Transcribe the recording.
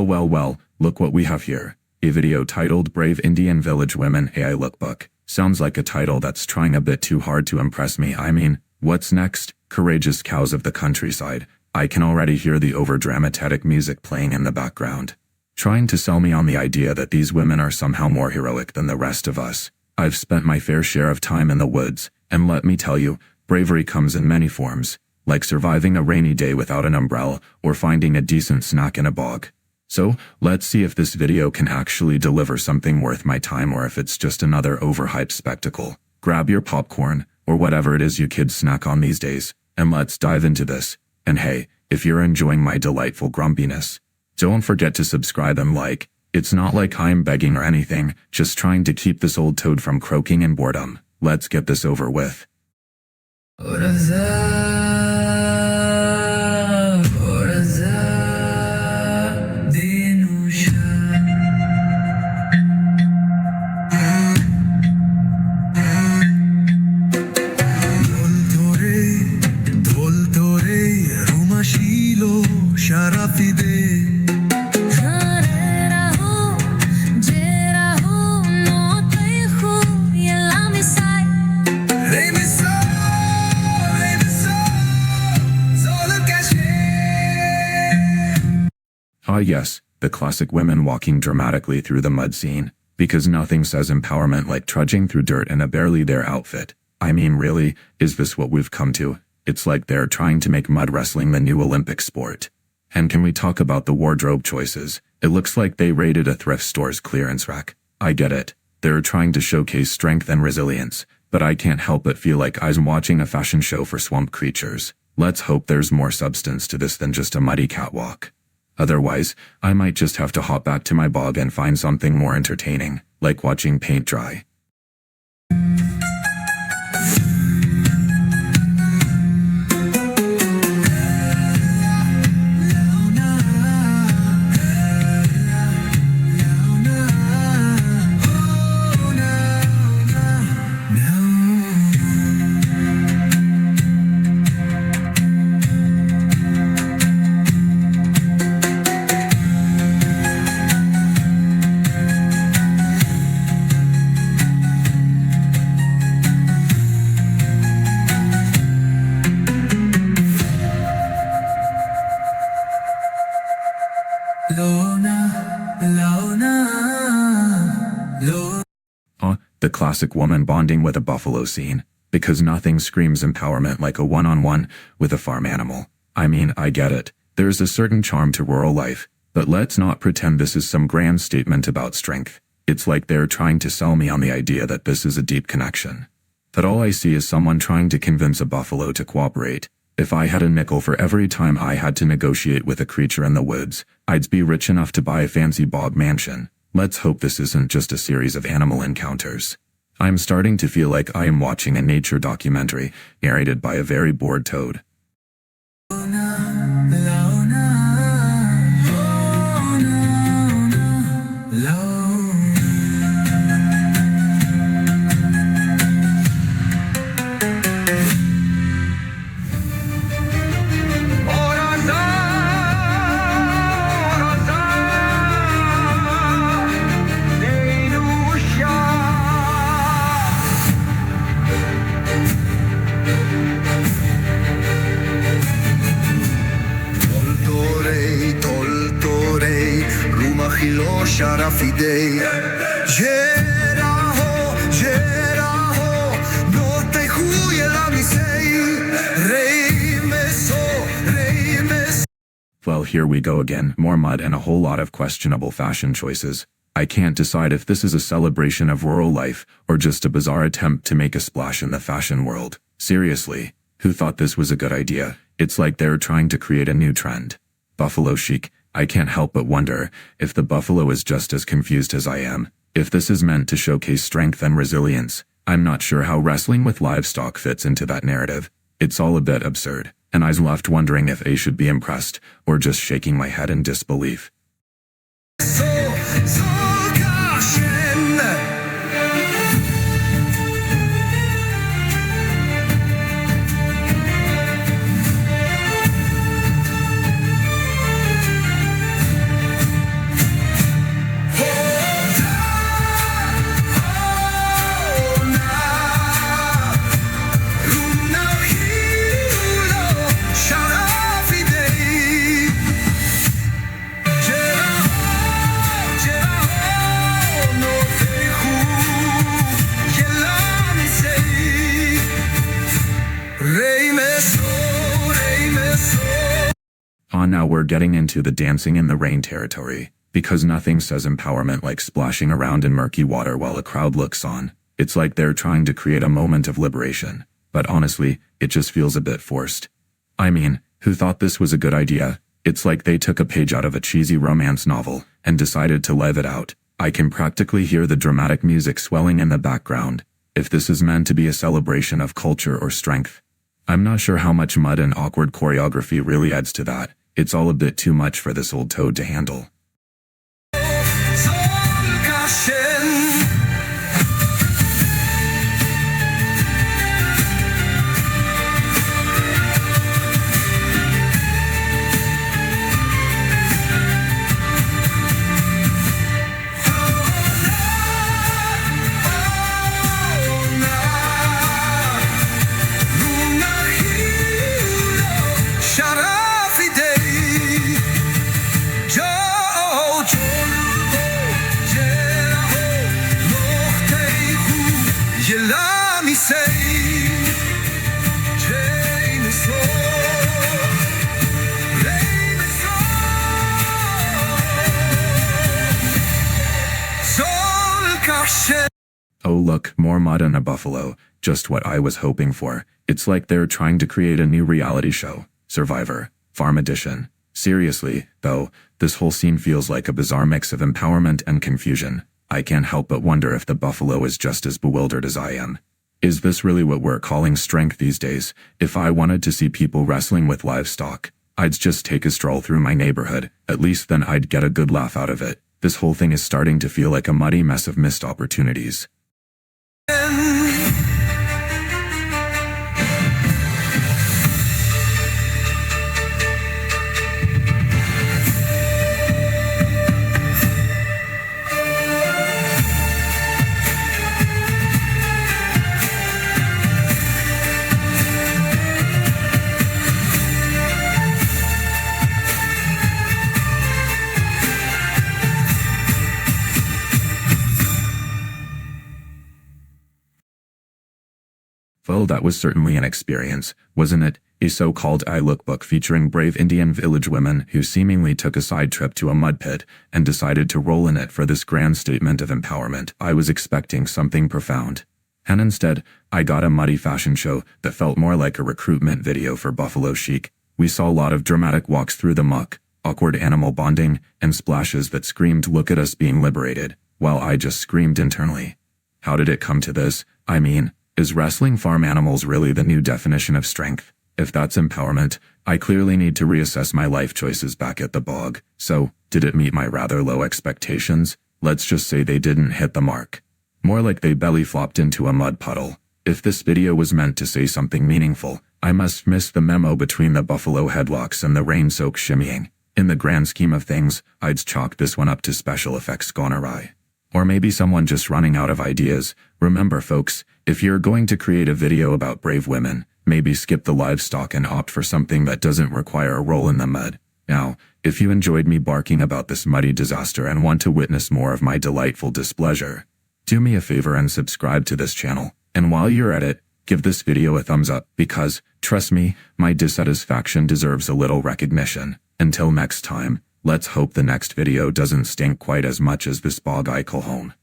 Well, look what we have here. A video titled Brave Indian Village Women AI Lookbook. Sounds like a title that's trying a bit too hard to impress me. I mean, what's next? Courageous cows of the countryside. I can already hear the over-dramatic music playing in the background, trying to sell me on the idea that these women are somehow more heroic than the rest of us. I've spent my fair share of time in the woods, and let me tell you, bravery comes in many forms, like surviving a rainy day without an umbrella or finding a decent snack in a bog. So, let's see if this video can actually deliver something worth my time or if it's just another overhyped spectacle. Grab your popcorn, or whatever it is you kids snack on these days, and let's dive into this. And hey, if you're enjoying my delightful grumpiness, don't forget to subscribe and like. It's not like I'm begging or anything, just trying to keep this old toad from croaking in boredom. Let's get this over with. Ah yes, the classic women walking dramatically through the mud scene, because nothing says empowerment like trudging through dirt in a barely there outfit. I mean really, is this what we've come to? It's like they're trying to make mud wrestling the new Olympic sport. And can we talk about the wardrobe choices? It looks like they raided a thrift store's clearance rack. I get it. They're trying to showcase strength and resilience, but I can't help but feel like I'm watching a fashion show for swamp creatures. Let's hope there's more substance to this than just a muddy catwalk. Otherwise, I might just have to hop back to my bog and find something more entertaining, like watching paint dry. The classic woman bonding with a buffalo scene, because nothing screams empowerment like a one-on-one with a farm animal. I mean, I get it. There's a certain charm to rural life, but let's not pretend this is some grand statement about strength. It's like they're trying to sell me on the idea that this is a deep connection. That all I see is someone trying to convince a buffalo to cooperate. If I had a nickel for every time I had to negotiate with a creature in the woods, I'd be rich enough to buy a fancy bog mansion. Let's hope this isn't just a series of animal encounters. I'm starting to feel like I am watching a nature documentary narrated by a very bored toad. Well, here we go again, more mud and a whole lot of questionable fashion choices. I can't decide if this is a celebration of rural life or just a bizarre attempt to make a splash in the fashion world. Seriously, who thought this was a good idea? It's like they're trying to create a new trend. Buffalo chic. I can't help but wonder if the buffalo is just as confused as I am. If this is meant to showcase strength and resilience, I'm not sure how wrestling with livestock fits into that narrative. It's all a bit absurd, and I was left wondering if I should be impressed or just shaking my head in disbelief. now we're getting into the dancing in the rain territory, because nothing says empowerment like splashing around in murky water while a crowd looks on. It's like they're trying to create a moment of liberation, but honestly, it just feels a bit forced. I mean, who thought this was a good idea? It's like they took a page out of a cheesy romance novel and decided to live it out. I can practically hear the dramatic music swelling in the background. If this is meant to be a celebration of culture or strength, I'm not sure how much mud and awkward choreography really adds to that. It's all a bit too much for this old toad to handle. Oh look, more mud and a buffalo, just what I was hoping for. It's like they're trying to create a new reality show. Survivor, Farm Edition. Seriously, though, this whole scene feels like a bizarre mix of empowerment and confusion. I can't help but wonder if the buffalo is just as bewildered as I am. Is this really what we're calling strength these days? If I wanted to see people wrestling with livestock, I'd just take a stroll through my neighborhood. At least then I'd get a good laugh out of it. This whole thing is starting to feel like a muddy mess of missed opportunities. Well, that was certainly an experience, wasn't it? A so-called AI lookbook featuring brave Indian village women who seemingly took a side trip to a mud pit and decided to roll in it for this grand statement of empowerment. I was expecting something profound. And instead, I got a muddy fashion show that felt more like a recruitment video for Buffalo Chic. We saw a lot of dramatic walks through the muck, awkward animal bonding, and splashes that screamed, "Look at us being liberated," while I just screamed internally. How did it come to this? I mean, is wrestling farm animals really the new definition of strength? If that's empowerment, I clearly need to reassess my life choices back at the bog. So, did it meet my rather low expectations? Let's just say they didn't hit the mark. More like they belly flopped into a mud puddle. If this video was meant to say something meaningful, I must miss the memo between the buffalo headlocks and the rain-soaked shimmying. In the grand scheme of things, I'd chalk this one up to special effects gone awry. Or maybe someone just running out of ideas. Remember folks, if you're going to create a video about brave women, maybe skip the livestock and opt for something that doesn't require a roll in the mud. Now, if you enjoyed me barking about this muddy disaster and want to witness more of my delightful displeasure, do me a favor and subscribe to this channel. And while you're at it, give this video a thumbs up because, trust me, my dissatisfaction deserves a little recognition. Until next time, let's hope the next video doesn't stink quite as much as this bog I call home.